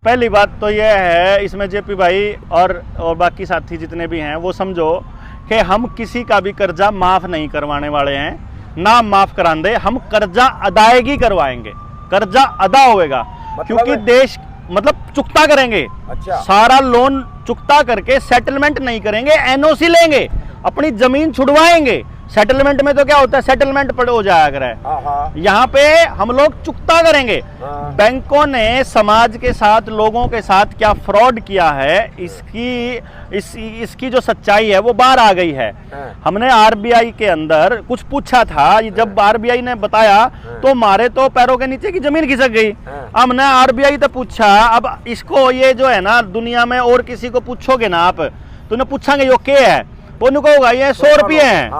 पहली बात तो यह है इसमें जेपी भाई और बाकी साथी जितने भी हैं वो समझो कि हम किसी का भी कर्जा माफ नहीं करवाने वाले हैं, ना माफ करांदे, हम कर्जा अदायगी करवाएंगे, कर्जा अदा होएगा क्योंकि देश मतलब चुकता करेंगे। अच्छा। सारा लोन चुकता करके सेटलमेंट नहीं करेंगे, एनओसी लेंगे, अपनी जमीन छुड़वाएंगे। सेटलमेंट में तो क्या होता है, सेटलमेंट पर हो जाया करे, यहाँ पे हम लोग चुकता करेंगे। बैंकों ने समाज के साथ, लोगों के साथ क्या फ्रॉड किया है, इसकी जो सच्चाई है वो बाहर आ गई है। हमने आरबीआई के अंदर कुछ पूछा था, जब आरबीआई ने बताया तो हमारे तो पैरों के नीचे की जमीन खिसक गई। हमने आरबीआई से पूछा, अब इसको ये जो है ना दुनिया में और किसी को पूछोगे ना आप तो उन्हें पूछांगे यो क्या है, वो नुको होगा ये 100 रुपये हैं।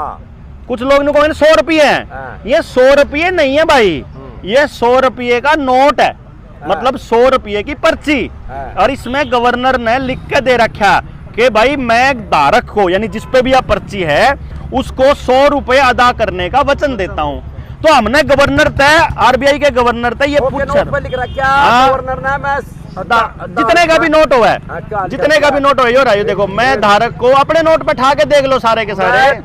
कुछ लोग ने कहा 100 रुपये हैं, ये 100 रुपये नहीं है भाई, ये 100 रुपये का नोट है, मतलब 100 रुपये की पर्ची। और इसमें गवर्नर ने लिख के दे रखा कि भाई मैं धारक को, यानी जिस पे भी यह पर्ची है उसको 100 रुपये अदा करने का वचन देता हूँ। तो हमने गवर्नर तय, आरबीआई के गवर्नर तय ये पूछा, गवर्नर ने मैं जितने का भी नोट हुआ है, जितने का भी नोट हुआ है, देखो मैं धारक को अपने नोट पे ठा के देख लो सारे के सारे,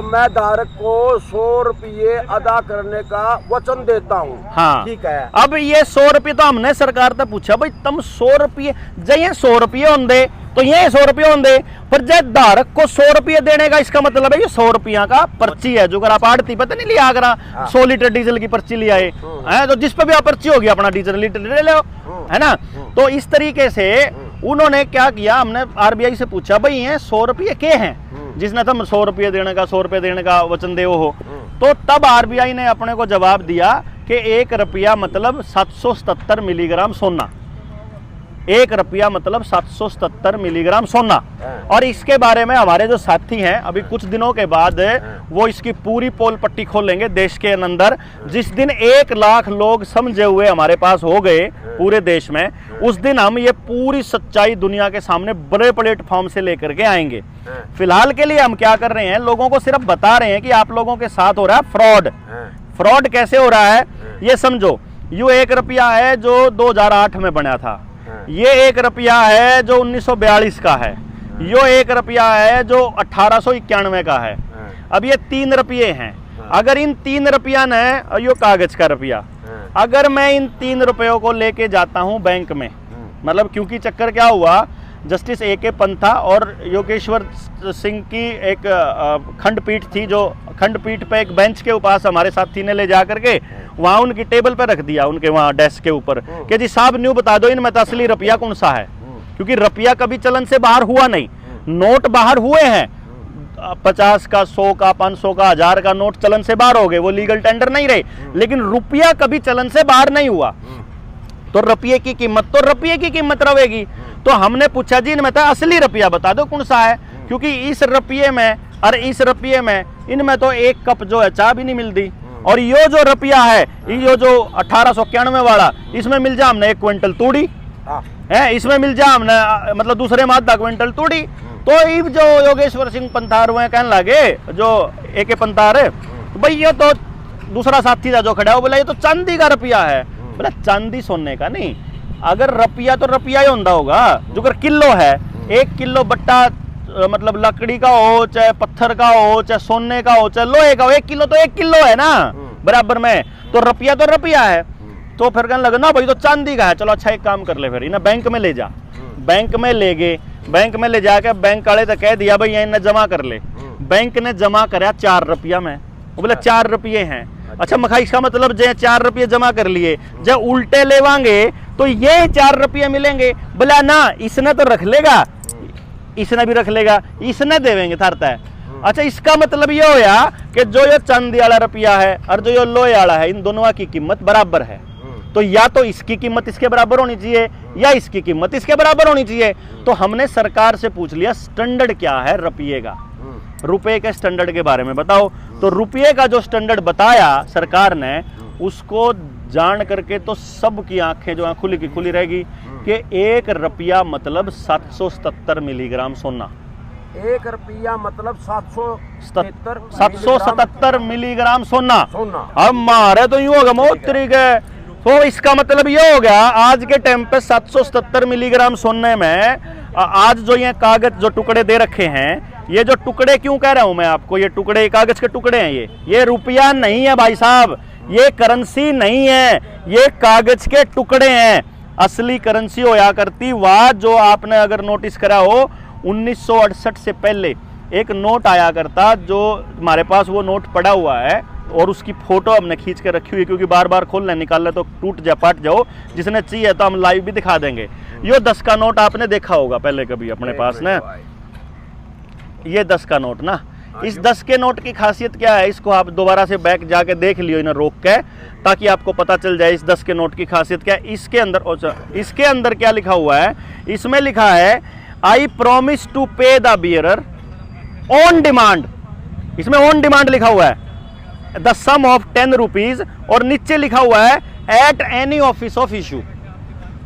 मैं धारक को 100 रुपये अदा करने का वचन देता हूँ। हाँ ठीक है। अब ये 100 रुपये तो हमने सरकार से पूछा, भाई तुम 100 रुपये जय 100 रुपये होंगे तो ये 100 रुपये होंगे, पर जय धारक को 100 रुपये देने का इसका मतलब है ये 100 रुपया का पर्ची है। जो अगर आप आड़ती पता नहीं लिया, अगर 100 लीटर डीजल की पर्ची लिया है तो जिस पे भी आप पर्ची होगी अपना डीजल लीटर ले लो, है ना। तो इस तरीके से उन्होंने क्या किया, हमने आरबीआई से पूछा भाई ये 100 रुपये के हैं, जिसने तुम 100 रुपये देने का 100 रुपये देने का वचन दे हो। तो तब आरबीआई ने अपने को जवाब दिया कि 1 रुपया मतलब 777 मिलीग्राम सोना, 1 रुपया मतलब 777 मिलीग्राम सोना। और इसके बारे में हमारे जो साथी हैं अभी कुछ दिनों के बाद वो इसकी पूरी पोल पट्टी खोलेंगे देश के अंदर। जिस दिन 1 लाख लोग समझे हुए हमारे पास हो गए पूरे देश में, उस दिन हम ये पूरी सच्चाई दुनिया के सामने बड़े प्लेटफॉर्म से लेकर के आएंगे। फिलहाल के लिए हम क्या कर रहे हैं, लोगों को सिर्फ बता रहे हैं कि आप लोगों के साथ हो रहा है फ्रॉड। फ्रॉड कैसे हो रहा है ये समझो। यो 1 रुपया है जो 2008 में बना था, ये 1 रुपया है जो 1942 का है, यो 1 रुपया है जो 1891 का है। अब ये 3 रुपये हैं। अगर इन 3 रुपया ने, यो कागज का रुपया, अगर मैं इन 3 रुपयों को लेके जाता हूं बैंक में, मतलब क्योंकि चक्कर क्या हुआ, जस्टिस A.K. पंथा और योगेश्वर सिंह की एक खंडपीठ थी, जो खंडपीठ पे एक बेंच के पास हमारे साथी ने ले जा करके वहां उनकी टेबल पे रख दिया, उनके वहां डेस्क के ऊपर, कि जी साहब न्यू बता दो इनमें तो असली रुपया कौन सा है, क्योंकि रुपया कभी चलन से बाहर हुआ नहीं। नोट बाहर हुए हैं, 50 का, 100 का, 500 का, 1000 का नोट चलन से बाहर हो गए, वो लीगल टेंडर नहीं रहे, लेकिन रुपया कभी चलन से बाहर नहीं हुआ। तो रुपये की कीमत तो रुपये की कीमत रहेगी। तो हमने पूछा जी इनमें तो असली रुपया बता दो कौन सा है, क्योंकि इस रुपये में और इस रुपये में, इनमें तो 1 कप जो है चाय भी नहीं मिलती। और यो जो रुपया है, यो जो 1891 वाला, इसमें मिल जा हमने 1 क्विंटल तूड़ी है, इसमें मिल जा हमने मतलब दूसरे मादा क्विंटल तूड़ी। तो इब जो योगेश्वर सिंह पंथार हुए कहने लगे, जो A.K. पंथार, तो भाई ये तो दूसरा साथी था जो खड़ा हो, बोला ये तो चांदी का रुपया है। बोला चांदी सोने का नहीं, अगर रुपया तो रुपया ही होता होगा। जो अगर किलो है, 1 किलो बट्टा मतलब लकड़ी का हो, चाहे पत्थर का हो, चाहे सोने का हो, चाहे लोहे का हो, 1 किलो तो 1 किलो है ना बराबर में, तो रुपया तो रुपया है। तो फिर कहने लगा ना भाई तो चांदी का है, चलो अच्छा एक काम कर ले, फिर इन्हें बैंक में ले जा। बैंक में ले गए, बैंक में ले जाकर बैंक वाले तो कह दिया भाई इन्हें जमा कर ले। बैंक ने जमा कराया 4 रुपया में, वो बोला 4 रुपये हैं। अच्छा मखा इसका मतलब जो 4 रुपये जमा कर लिए, जब उल्टे लेवांगे तो ये 4 रुपये मिलेंगे। बोला ना इसने तो रख लेगा, इसने भी रख लेगा, इसने देवेंगे थारता है। अच्छा इसका मतलब ये होया कि जो ये चांदी वाला रुपया है और जो ये लोहे वाला है, इन दोनों की कीमत बराबर है। तो या तो इसकी कीमत इसके बराबर होनी चाहिए या इसकी कीमत इसके बराबर होनी चाहिए। तो हमने सरकार से पूछ लिया स्टैंडर्ड क्या है रुपये का, रुपये के स्टैंडर्ड के बारे में बताओ। तो रुपये का जो स्टैंडर्ड बताया सरकार ने, उसको जान करके तो सबकी आंखें जो है खुली की खुली रहेगी कि 1 रुपया मतलब 777 मिलीग्राम सोना। 1 रुपया मतलब 777 मिलीग्राम सोना। अब मारे तो यूं होगा मोत्री के तो इसका मतलब ये हो गया आज के टाइम पे 777 मिलीग्राम सोने में आज जो ये कागज जो टुकड़े दे रखे हैं, ये जो टुकड़े क्यों कह रहा हूं मैं आपको, ये टुकड़े कागज के टुकड़े हैं, ये रुपया नहीं है भाई साहब, ये करेंसी नहीं है, ये कागज के टुकड़े हैं। असली करेंसी होया करती वह जो आपने अगर नोटिस करा हो 1968 से पहले एक नोट आया करता, जो हमारे पास वो नोट पड़ा हुआ है और उसकी फोटो हमने खींच के रखी हुई, क्योंकि बार बार खोलने निकालने तो टूट जा पाट जाओ, जिसने चाहिए तो हम लाइव भी दिखा देंगे। ये 10 का नोट आपने देखा होगा पहले कभी अपने पास ना, ये 10 का नोट ना। इस 10 के नोट की खासियत क्या है, इसको आप दोबारा से बैक जाके देख लियो इन्हें रोक के, ताकि आपको पता चल जाए इस 10 के नोट की खासियत क्या है। इसके अंदर क्या लिखा हुआ है, इसमें लिखा है आई प्रॉमिस टू पे द बियरर ऑन डिमांड। इसमें ऑन डिमांड लिखा हुआ है, द सम ऑफ 10 रुपीज, और नीचे लिखा हुआ है at any office of issue.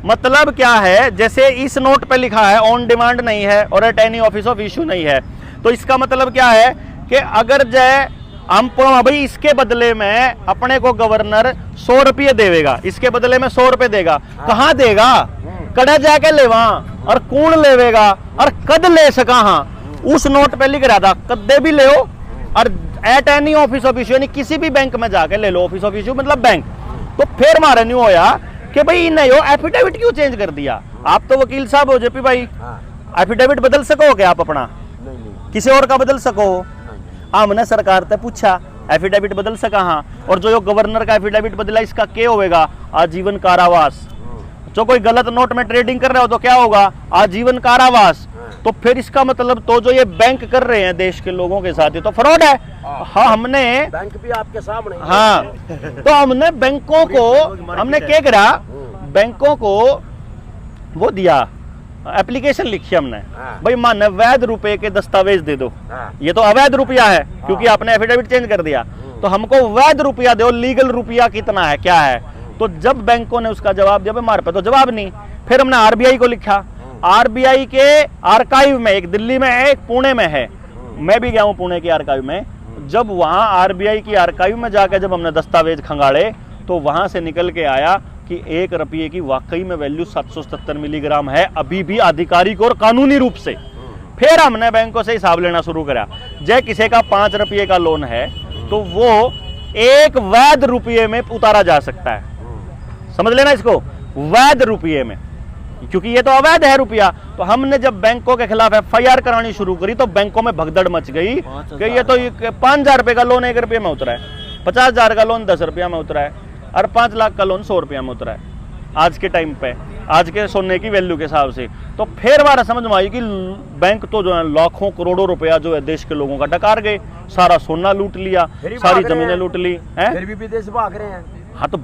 मतलब क्या है, जैसे इस नोट पे लिखा है ऑन डिमांड नहीं है और at any office of issue नहीं है, तो इसका मतलब क्या है कि अगर जय हम भाई इसके बदले में अपने को गवर्नर 100 रुपये देगा, इसके बदले में 100 रुपये देगा, कहाँ देगा, कड़ा जाके लेवा और कौन लेवेगा और कद ले सका। हाँ, उस नोट पे लिख रहा था कदे भी ले और at any office of issue, यानी किसी भी बैंक में जाके ले लो, ऑफिस ऑफ इशू मतलब बैंक। तो फिर हमारा न्यू होया कि भाई नहीं हो, एफिडेविट क्यों चेंज कर दिया? आप तो वकील साहब हो जेपी भाई, एफिडेविट बदल सको क्या आप अपना? किसी और का बदल सको? हमने सरकार से पूछा एफिडेविट बदल सका? हाँ। और जो गवर्नर का एफिडेविट बदला इसका क्या होगा? आजीवन कारावास। जो कोई गलत नोट में ट्रेडिंग कर रहा हो तो क्या होगा? आजीवन कारावास। तो फिर इसका मतलब तो जो ये बैंक कर रहे हैं देश के लोगों के साथ, ये तो फ्रॉड है। हाँ, हमने बैंक भी आपके सामने। हाँ, तो हमने बैंकों को हमने क्या करा, बैंकों को वो दिया, एप्लीकेशन लिखी हमने, भाई माने वैध रुपए के दस्तावेज दे दो। ये तो अवैध रुपया है क्योंकि आपने एफिडेविट चेंज कर दिया, तो हमको वैध रुपया दो, लीगल रुपया कितना है, क्या है। तो जब बैंकों ने उसका जवाब दिया, हमारे पे तो जवाब नहीं। फिर हमने आरबीआई को लिखा, आरबीआई के आर्काइव में, एक दिल्ली में है एक पुणे में है, मैं भी गया हूं पुणे के आर्काइव में। जब वहां आरबीआई की आर्काइव में जाकर जब हमने दस्तावेज खंगाले तो वहां से निकल के आया कि 1 रुपये की वाकई में वैल्यू 777 मिलीग्राम है अभी भी आधिकारिक और कानूनी रूप से। फिर हमने बैंकों से हिसाब लेना शुरू करा, जय किसी का 5 रुपये का लोन है तो वो 1 वैध रुपये में उतारा जा सकता है। समझ लेना इसको, वैध रुपये में, क्योंकि ये तो अवैध है रुपया। तो हमने जब बैंकों के खिलाफ एफआईआर करानी शुरू करी तो बैंकों में भगदड़ मच गई कि ये तो 5,000 रुपए का लोन 1 रुपये में उतरा है, 50,000 का लोन 10 रुपया में उतरा है, और 5 लाख का लोन 100 रुपया में उतरा है आज के टाइम पे, आज के सोने की वैल्यू के हिसाब से। तो फिर हमारा समझ में आई कि बैंक तो जो है लाखों करोड़ों रुपया जो है देश के लोगों का डकार गए, सारा सोना लूट लिया, सारी जमीनें लूट ली हैं, फिर भी विदेश भाग रहे हैं। हाँ, तो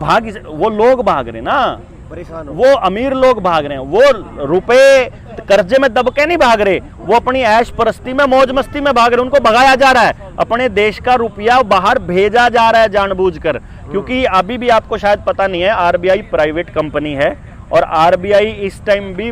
वो लोग भाग रहे ना, परेशान, वो अमीर लोग भाग रहे हैं, वो रुपए कर्जे में दब के नहीं भाग रहे, वो अपनी ऐश परस्ती में मौज मस्ती में भाग रहे, उनको भगाया जा रहा है, अपने देश का रुपया बाहर भेजा जा रहा है जानबूझकर। क्योंकि अभी भी आपको शायद पता नहीं है, आरबीआई प्राइवेट कंपनी है और आरबीआई इस टाइम भी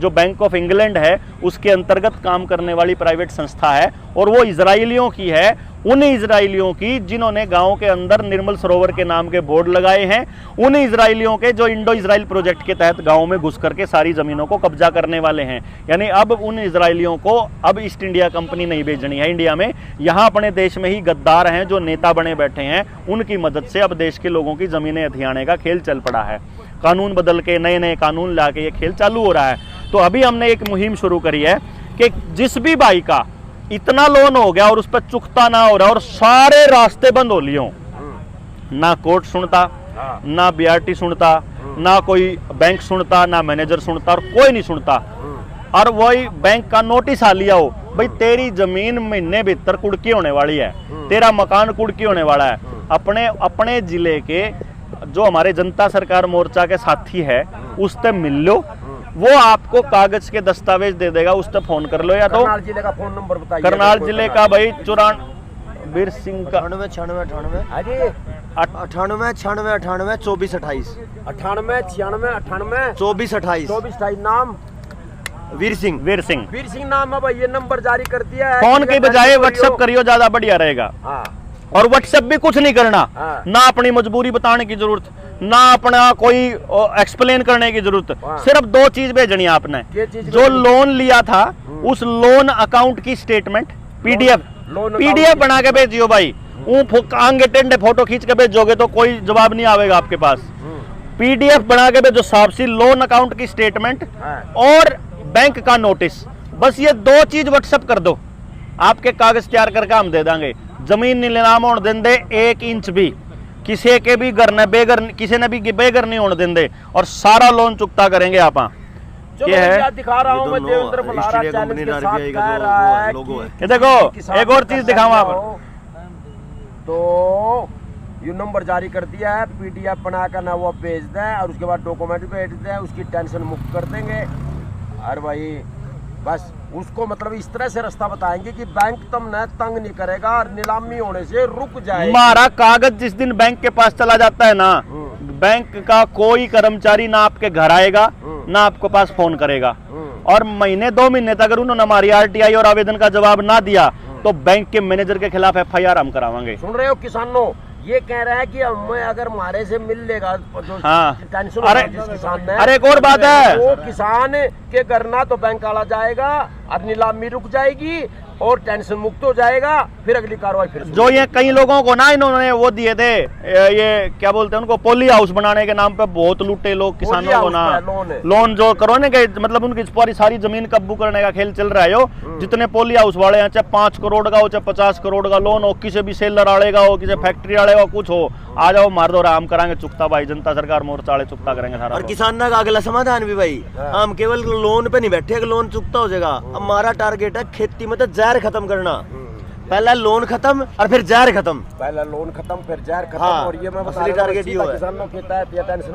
जो बैंक ऑफ इंग्लैंड है उसके अंतर्गत काम करने वाली प्राइवेट संस्था है, और वो इजराइलियों की है, उन इजराइलियों की जिन्होंने गांव के अंदर निर्मल सरोवर के नाम के बोर्ड लगाए हैं, उन इजराइलियों के जो इंडो इजराइल प्रोजेक्ट के तहत गांव में घुस करके सारी जमीनों को कब्जा करने वाले हैं। यानी अब उन इजराइलियों को अब ईस्ट इंडिया कंपनी नहीं भेजनी है इंडिया में, यहाँ अपने देश में ही गद्दार हैं जो नेता बने बैठे हैं, उनकी मदद से अब देश के लोगों की जमीनें हथियाने का खेल चल पड़ा है। कानून बदल के नए नए कानून ला के ये खेल चालू हो रहा है। तो अभी हमने एक मुहिम शुरू करी है कि जिस भी भाई का इतना लोन हो गया और उस पर चुकता ना हो रहा और सारे रास्ते बंद हो लिए, ना कोर्ट सुनता, ना बीआरटी सुनता, ना कोई बैंक सुनता, ना मैनेजर सुनता, और कोई नहीं सुनता, और वही बैंक का नोटिस आ लिया हो, भाई तेरी जमीन महीने भीतर कुड़की होने वाली है, तेरा मकान कुड़की होने वाला है। अपने जिले के जो हमारे जनता सरकार मोर्चा के साथी है उससे मिल लो, वो आपको कागज के दस्तावेज दे देगा, उस पर फोन कर लो। या तो करनाल जिले का फोन नंबर बताइए। करनाल जिले का भाई वीर सिंह का 98 96 98 98 96 98 24 28 98 96 98 24 28 नाम वीर सिंह। वीर सिंह नाम है भाई, ये नंबर जारी कर दिया है। फोन के बजाय व्हाट्सएप करियो, ज्यादा बढ़िया रहेगा। और व्हाट्सएप भी कुछ नहीं करना, ना अपनी मजबूरी बताने की जरूरत, ना अपना कोई एक्सप्लेन करने की जरूरत, हाँ। सिर्फ 2 चीज भेजनी है आपने। ये चीज जो भेजनी? लोन लिया था उस लोन अकाउंट की statement PDF loan PDF account बना के भेजियो भाई। आगे टेंडे फोटो खींच के भेजोगे तो कोई जवाब नहीं आएगा आपके पास। पीडीएफ बना के भेजो साहब सी, लोन अकाउंट की स्टेटमेंट हाँ। और बैंक का नोटिस, बस ये 2 चीज व्हाट्सएप कर दो, आपके कागज तैयार करके हम दे देंगे। जमीन नीलाम होने देंगे 1 इंच भी, किसी के भी घर ने बेघर, किसी ने भी बेघर नहीं होने देंगे, और सारा लोन चुकता करेंगे आप। चलो ये है, यार दिखा रहा हूँ ये मैं दोनों Devendra Balara Australia channel company के का साथ RBI का कह जो रहा है लोगो है। ये देखो, किसान एक और का चीज कर दिखाऊं सकते आप। हो। तो ये नंबर जारी कर दिया है, पीडीएफ बनाकर ना वो भेज दें और उसके बाद डॉक्यूमेंट भेज दें, उसकी टेंशन मुक्त कर देंगे। और भाई बस उसको मतलब इस तरह से रास्ता बताएंगे कि बैंक तुमने तंग नहीं करेगा और नीलामी होने से रुक जाएगी। हमारा कागज जिस दिन बैंक के पास चला जाता है ना, बैंक का कोई कर्मचारी ना आपके घर आएगा ना आपके पास फोन करेगा, और महीने 2 महीने तक अगर उन्होंने हमारी आरटीआई और आवेदन का जवाब ना दिया तो बैंक के मैनेजर के खिलाफ एफआईआर हम करावांगे। सुन रहे हो किसानों, ये कह रहा है कि हमें अगर हमारे से मिल लेगा जो हाँ। टेंशन अरे जिस किसान ने, अरे एक और बात है, वो किसान के घर ना तो बैंक वाला जाएगा और नीलामी रुक जाएगी और टेंशन मुक्त हो जाएगा, फिर अगली कार्रवाई फिर जो ये कई लोगों को ना इन्होंने वो दिए थे, ये क्या बोलते हैं उनको, पोली हाउस बनाने के नाम पे बहुत लूटे लोग किसानों को ना। लोन जो करो ना के मतलब उनकी पूरी सारी जमीन काबू करने का खेल चल रहा है। यो जितने पोली हाउस वाले हैं, चाहे 5 करोड़ का हो चाहे 50 करोड़ का लोन हो, किसी भी सेलर वाले का हो, किसी फैक्ट्री वाले का कुछ हो, आ जाओ मार दो, आराम कराएंगे चुकता भाई, जनता सरकार मोर्चा वाले चुकता करेंगे सारा। और किसान का अगला समाधान भी भाई, हम केवल लोन पे नहीं बैठे, लोन चुकता हो जाएगा। हमारा टारगेट है खेती में तो जहर खत्म करना, पहला लोन खत्म और फिर जहर खत्म। पहला लोन खत्म फिर जहर खत्म। हाँ, और ये मैं बता असली रहा हूँ टारगेट ये है। किसानों के तहत ये टेंशन